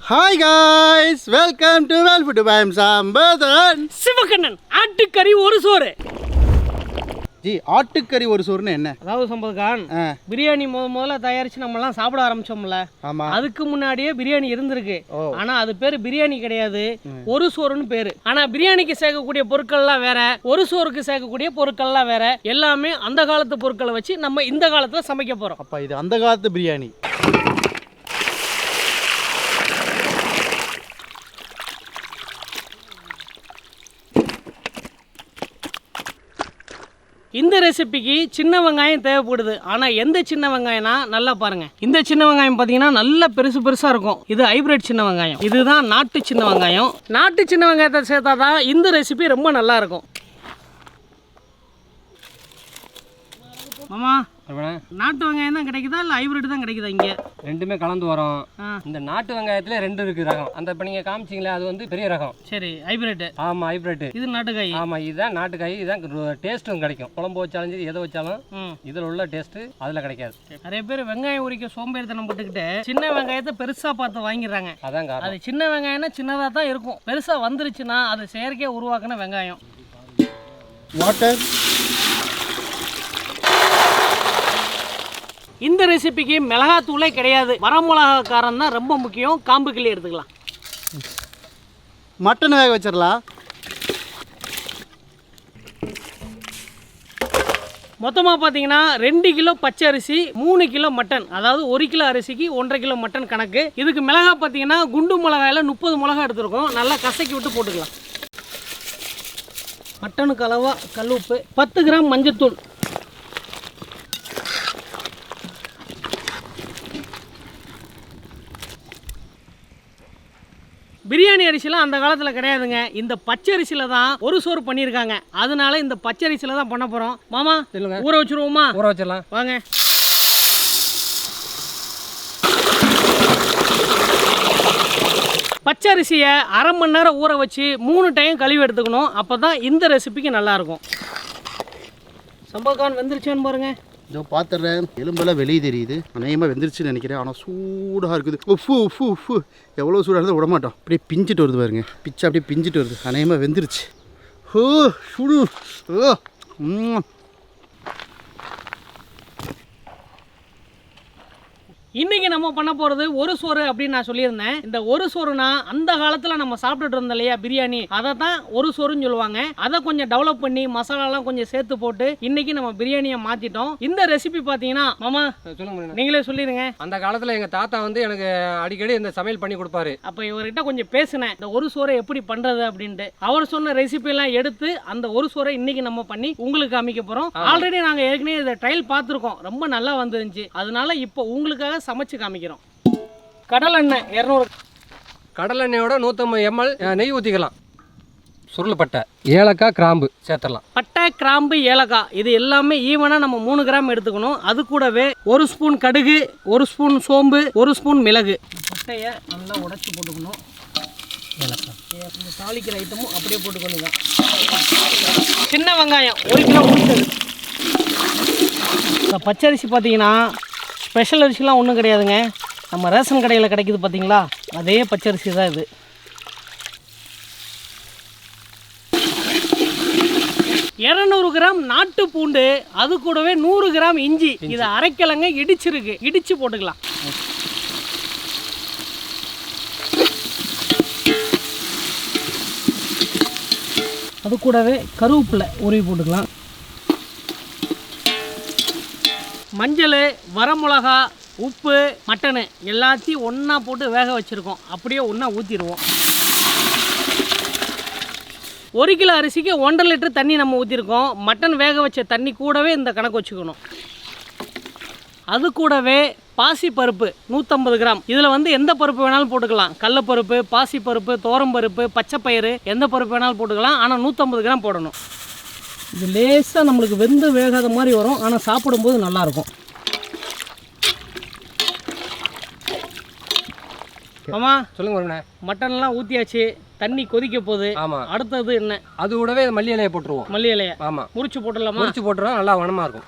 Hi guys, welcome to Vel food by Sambathan Sivakannan. ஆட்டுக்கறி ஒரு சோறு. ஜி, ஆட்டுக்கறி ஒரு சோறுன்னு என்ன? அதாவது சம்பத்கான், பிரியாணி முதல்ல தயாரிச்சு நம்மலாம் சாப்பிட ஆரம்பிச்சோம்ல. ஆமா, அதுக்கு முன்னாடியே பிரியாணி இருந்திருக்கு. ஆனா அது பேரு பிரியாணி கிடையாது, ஒரு சோறுன்னு பேரு. ஆனா பிரியாணிக்கு சேர்க்கக்கூடிய பொருட்கள்லாம் வேற, ஒரு சோறுக்கு சேர்க்கக்கூடிய பொருட்கள்லாம் வேற. எல்லாமே அந்த காலத்து பொருட்களை வச்சு நம்ம இந்த காலத்துல சமைக்க போறோம். அப்ப இது அந்த காலத்து பிரியாணி. இந்த ரெசிபிக்கு சின்ன வெங்காயம் தேவைப்படுது. ஆனால் எந்த சின்ன வெங்காயம்னா நல்லா பாருங்க. இந்த சின்ன வெங்காயம் பார்த்தீங்கன்னா நல்ல பெருசு பெருசாக இருக்கும். இது ஹைபிரிட் சின்ன வெங்காயம். இதுதான் நாட்டு சின்ன வெங்காயம். நாட்டு சின்ன வெங்காயத்தை சேர்த்தா தான் இந்த ரெசிபி ரொம்ப நல்லா இருக்கும். மாமா, நாட்டு வெங்காயம் தான் கிடைக்குதா இல்லை ஹைபிரிட் தான் கிடைக்குதா? இங்கே ரெண்டுமே கலந்து வரும். இந்த நாட்டு வெங்காயத்துல ரெண்டு இருக்கு ரகம். அந்த இப்போ நீங்கள் காமிச்சிங்களே அது வந்து பெரிய ரகம். சரி, ஹைபிரிட். ஆமாம், ஹைபிரிட். இது நாட்டுக்காய். ஆமாம், இதுதான் நாட்டுக்காய். இதுதான் டேஸ்ட்டும் கிடைக்கும். குழம்பு வச்சாலும் சரி, எதை வச்சாலும் இதில் உள்ள டேஸ்ட்டு அதில் கிடைக்காது. நிறைய பேர் வெங்காயம் உரிக்க சோம்பேறித்தனம் போட்டுக்கிட்டு சின்ன வெங்காயத்தை பெருசாக பார்த்து வாங்கிடுறாங்க. அதான் காரணம். அது சின்ன வெங்காயம்னா சின்னதாக தான் இருக்கும். பெருசாக வந்துருச்சுன்னா அது செயற்கையாக உருவாக்கின வெங்காயம். வாட்டர். இந்த ரெசிபிக்கு மிளகாத்தூளே கிடையாது. வரமிளகா காரம் தான் ரொம்ப முக்கியம். காம்பு கிள்ளி எடுத்துக்கலாம். மட்டன் வேக வச்சிடலாம். மொத்தமாக பார்த்தீங்கன்னா 2 கிலோ பச்சை அரிசி, 3 கிலோ மட்டன். அதாவது 1 கிலோ அரிசிக்கு 1.5 கிலோ மட்டன் கணக்கு. இதுக்கு மிளகா பார்த்தீங்கன்னா குண்டு மிளகாயில் 30 மிளகா எடுத்துருக்கோம். நல்லா கசக்கி விட்டு போட்டுக்கலாம். மட்டனுக்கு அளவாக கல் உப்பு, 10 கிராம் மஞ்சத்தூள், பிரியாணி அரிசிலாம் அந்த காலத்தில் கிடையாதுங்க. இந்த பச்சரிசியில் தான் ஒரு சோறு பண்ணியிருக்காங்க. அதனால இந்த பச்சரிசியில் தான் பண்ண போகிறோம். மாமா, ஊற வச்சுருவோமா? ஊற வச்சிடலாம் வாங்க. பச்சரிசியை அரை மணி நேரம் ஊற வச்சு 3 டைம் கழுவி எடுத்துக்கணும். அப்போ தான் இந்த ரெசிபிக்கு நல்லாயிருக்கும். சம்பத்கான் வெந்துருச்சான்னு பாருங்க. இதோ பார்த்துட்றேன், எலும்பெல்லாம் வெளியே தெரியுது. அநேகமாக வெந்துருச்சுன்னு நினைக்கிறேன். ஆனால் சூடாக இருக்குது. உஃபு உஃபு உஃபு, எவ்வளோ சூடாக இருந்தால் விட மாட்டோம். அப்படியே பிஞ்சிட்டு வருது பாருங்க. பிச்சை அப்படியே பிஞ்சிட்டு வருது. அநேகமாக வெந்துருச்சு. ஓ சுடு. ஓ இன்னைக்கு நம்ம பண்ண போகிறது ஒரு சோறு அப்படின்னு நான் சொல்லியிருந்தேன். இந்த ஒரு சோறுனா அந்த காலத்தில் நம்ம சாப்பிட்டுட்டு இருந்தோம் இல்லையா பிரியாணி, அதை தான் ஒரு சோறுன்னு சொல்லுவாங்க. அதை கொஞ்சம் டெவலப் பண்ணி மசாலாலாம் கொஞ்சம் சேர்த்து போட்டு இன்னைக்கு நம்ம பிரியாணியை மாற்றிட்டோம். இந்த ரெசிபி பார்த்தீங்கன்னா, மாமா சொல்லுங்க, நீங்களே சொல்லிடுங்க. அந்த காலத்தில் எங்கள் தாத்தா வந்து எனக்கு அடிக்கடி இந்த சமையல் பண்ணி கொடுப்பாரு. அப்போ இவர்கிட்ட கொஞ்சம் பேசினேன், இந்த ஒரு சோறை எப்படி பண்ணுறது அப்படின்ட்டு. அவர் சொன்ன ரெசிபியெல்லாம் எடுத்து அந்த ஒரு சோறை இன்னைக்கு நம்ம பண்ணி உங்களுக்கு காமிக்க போகிறோம். ஆல்ரெடி நாங்கள் ஏற்கனவே இதை ட்ரையல் பார்த்துருக்கோம். ரொம்ப நல்லா வந்துருந்துச்சு. அதனால இப்போ உங்களுக்காக சமைச்சு காமிக்கிறோம். கடலெண்ணெய் 200, கடலெண்ணெயோட 150 ml நெய் ஊற்றிக்கலாம். சுருள்பட்டை, ஏலக்காய், கிராம்பு சேர்த்துடலாம். பட்டை, கிராம்பு, ஏலக்காய் இது எல்லாமே ஈவனாக நம்ம 3 கிராம் எடுத்துக்கணும். அது கூடவே 1 ஸ்பூன் கடுகு, 1 ஸ்பூன் சோம்பு, 1 ஸ்பூன் மிளகு. பட்டையை நல்லா உடைச்சி போட்டுக்கணும். ஏலக்காய், இந்த தாளிக்கிற ஐட்டமும் அப்படியே போட்டுக்கணும். சின்ன வெங்காயம் 1 கிலோ முடிச்சது. இந்த பச்சரிசி பார்த்தீங்கன்னா ஸ்பெஷல் அரிசிலாம் ஒன்றும் கிடையாதுங்க. நம்ம ரேஷன் கடையில் கிடைக்குது பார்த்தீங்களா, அதே பச்சரிசி தான் இது. $200 கிராம் நாட்டு பூண்டு, அது கூடவே 100 கிராம் இஞ்சி. இதை அரைக்கிழங்க இடிச்சிருக்கு, இடித்து போட்டுக்கலாம். அது கூடவே கருவேப்பிலை உருவி போட்டுக்கலாம். மஞ்சள், வரமிளகா, உப்பு, மட்டனு எல்லாத்தையும் ஒன்றா போட்டு வேக வச்சுருக்கோம். அப்படியே ஒன்றா ஊற்றிடுவோம். 1 கிலோ அரிசிக்கு 1.5 லிட்டர் தண்ணி நம்ம ஊற்றிருக்கோம். மட்டன் வேக வச்ச தண்ணி கூடவே இந்த கணக்கு வச்சுக்கணும். அது கூடவே பாசிப்பருப்பு 150 கிராம். இதில் வந்து எந்த பருப்பு வேணாலும் போட்டுக்கலாம். கடலப்பருப்பு, பாசிப்பருப்பு, தோரம்பருப்பு, பச்சைப்பயிறு, எந்த பருப்பு வேணாலும் போட்டுக்கலாம். ஆனால் 150 கிராம் போடணும். இது லேசாக நம்மளுக்கு வெந்து வேகாத மாதிரி வரும், ஆனால் சாப்பிடும்போது நல்லாயிருக்கும். ஆமா, சொல்லுங்க. மட்டன்லாம் ஊற்றியாச்சு, தண்ணி கொதிக்க போகுது. ஆமாம், அடுத்தது என்ன? அது கூடவே மல்லி இலையை போட்டுருவோம். மல்லி இலையை ஆமாம், முறிச்சு போட்டுடலாமா? முறிச்சு போட்டுருவோம், நல்லா வனமாக இருக்கும்.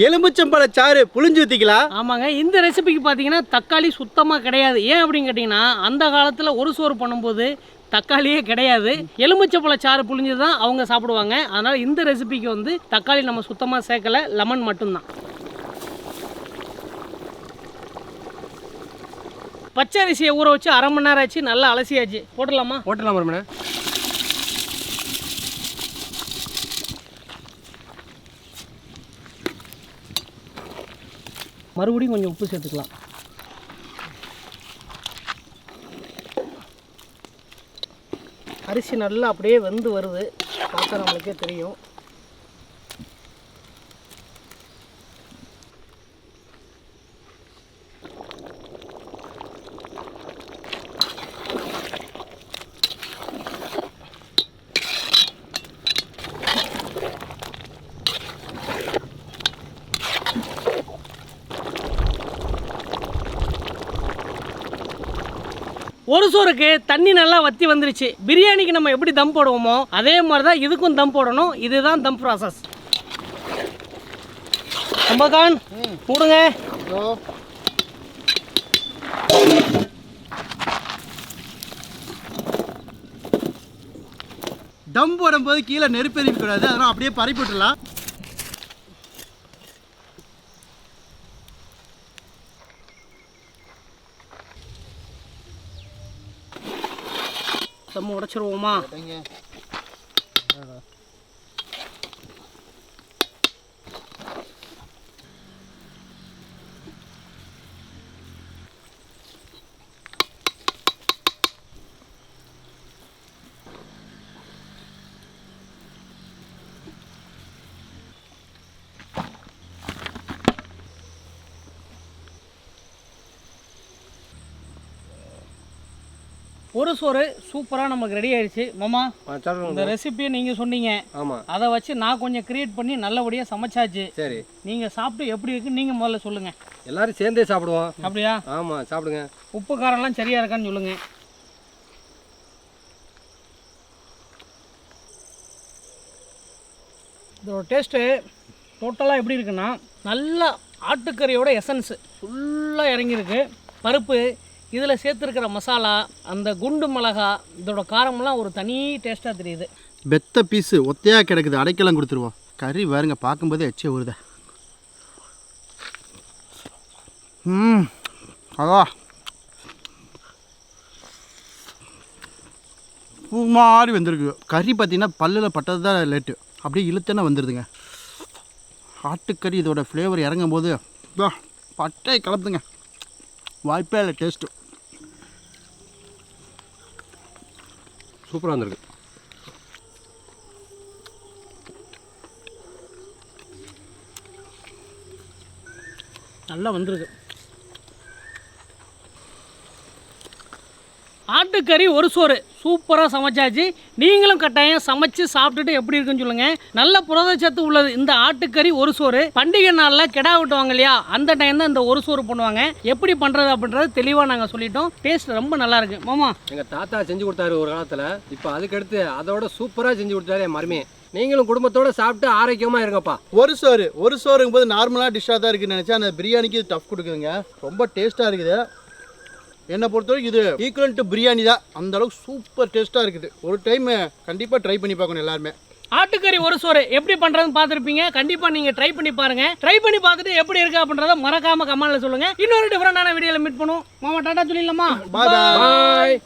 எலுமிச்சம்பழ சாறு புளிஞ்சு ஊற்றிக்கலாம். ஆமாங்க, இந்த ரெசிபிக்கு பார்த்தீங்கன்னா தக்காளி சுத்தமாக கிடையாது. ஏன் அப்படின்னு கேட்டிங்கன்னா அந்த காலத்தில் ஒரு சோறு பண்ணும்போது தக்காளியே கிடையாது, எலுமிச்சம்பழ சாறு புளிஞ்சு தான் அவங்க சாப்பிடுவாங்க. அதனால் இந்த ரெசிபிக்கு வந்து தக்காளி நம்ம சுத்தமாக சேர்க்கலை, லெமன் மட்டும்தான். பச்சை அரிசியை ஊற வச்சு 1/2 மணி நேரம் ஆச்சு, நல்லா அலசியாச்சு. போட்டுடலாமா? போட்டுடலாம் மறுமணி. மறுபடியும் கொஞ்சம் உப்பு சேர்த்துக்கலாம். அரிசி நல்லா அப்படியே வெந்து வருது, பார்த்தா நம்மளுக்கே தெரியும். ஒரு சோறுக்கு தண்ணி நல்லா வற்றி வந்துருச்சு. பிரியாணிக்கு நம்ம எப்படி தம் போடுவோமோ அதே மாதிரி தான் இதுக்கும் தம் போடணும். இதுதான் தம் ப்ராசஸ். சம்பகான் மூடுங்க. தம் போடும்போது கீழே நெருப்பு எரிக்கக்கூடாது, அதனால் அப்படியே பரப்பி விட்டுலாம். நம்ம உடைச்சிருவோமா? ஒரு சோறு சூப்பராக நமக்கு ரெடி ஆயிடுச்சு. மாமா, இந்த ரெசிபியை நீங்கள் சொன்னீங்க. ஆமாம், அதை வச்சு நான் கொஞ்சம் கிரியேட் பண்ணி நல்லபடியாக சமைச்சாச்சு. சரி, நீங்கள் சாப்பிட்டு எப்படி இருக்குன்னு நீங்கள் முதல்ல சொல்லுங்கள். எல்லாரும் சேர்ந்தே சாப்பிடுவோம். அப்படியா? ஆமாம், சாப்பிடுங்க. உப்பு காரம்லாம் சரியாக இருக்கான்னு சொல்லுங்கள். இதோட டேஸ்ட்டு டோட்டலாக எப்படி இருக்குன்னா, நல்லா ஆட்டுக்கறியோட எசன்ஸு ஃபுல்லாக இறங்கியிருக்கு. பருப்பு, இதில் சேர்த்துருக்கிற மசாலா, அந்த குண்டு மிளகா, இதோட காரமெல்லாம் ஒரு தனி டேஸ்ட்டாக தெரியுது. பெத்த பீஸு ஒத்தையாக கிடக்குது, அடைக்கெல்லாம் கொடுத்துருவோம். கறி பாருங்க, பார்க்கும்போதே எச்சே வருதா. அதா பூ மாதிரி வந்துருக்கு. கறி பார்த்தீங்கன்னா பல்லில் பட்டது தான் லேட்டு, அப்படியே இழுத்தன வந்துடுதுங்க. ஆட்டுக்கறி இதோட ஃப்ளேவர் இறங்கும் போது பட்டை கலப்புதுங்க, வாய்ப்பே இல்லை. டேஸ்ட்டு சூப்பராக வந்திருக்கு. நல்லா வந்திருக்கு. ஆட்டுக்கறி ஒரு சோறு சூப்பராக சமைச்சாச்சு. நீங்களும் கட்டாயம் சமைச்சு சாப்பிட்டுட்டு எப்படி இருக்குன்னு சொல்லுங்கள். நல்ல புரதச்சத்து உள்ளது இந்த ஆட்டுக்கறி ஒரு சோறு. பண்டிகை நாளில் கிடா விட்டுவாங்க இல்லையா, அந்த டைம் தான் இந்த ஒரு சோறு பண்ணுவாங்க. எப்படி பண்ணுறது அப்படின்றது தெளிவாக நாங்கள் சொல்லிட்டோம். டேஸ்ட் ரொம்ப நல்லா இருக்கு. மாமா, எங்கள் தாத்தா செஞ்சு கொடுத்தாரு ஒரு காலத்தில். இப்போ அதுக்கடுத்து அதோட சூப்பராக செஞ்சு கொடுத்தாரு என் மருமே. நீங்களும் குடும்பத்தோடு சாப்பிட்டு ஆரோக்கியமாக இருங்கப்பா. ஒரு சோறுங்கும் போது நார்மலாக டிஷ்ஷாக தான் இருக்குன்னு நினச்சா அந்த பிரியாணிக்கு இது டஃப் கொடுக்குதுங்க. ரொம்ப டேஸ்ட்டாக இருக்குது. என்னை பொறுத்தவரைக்கும் இது ஈக்குவல் டு பிரியாணி தான். அந்த அளவுக்கு சூப்பர் டேஸ்ட்டாக இருக்குது. ஒரு டைம் கண்டிப்பாக ட்ரை பண்ணி பார்க்கணும் எல்லாருமே. ஆட்டுக்கறி ஒரு சோறு எப்படி பண்ணுறதுன்னு பார்த்துருப்பீங்க. கண்டிப்பாக நீங்கள் ட்ரை பண்ணி பாருங்கள். ட்ரை பண்ணி பார்த்துட்டு எப்படி இருக்கு அப்படின்றத மறக்காமல் கமெண்ட்டில் சொல்லுங்கள். இன்னொரு டிஃப்ரெண்டான வீடியோவில் மீட் பண்ணுவோம். மாமா டாட்டா சொல்லிடலாமா? பாய்.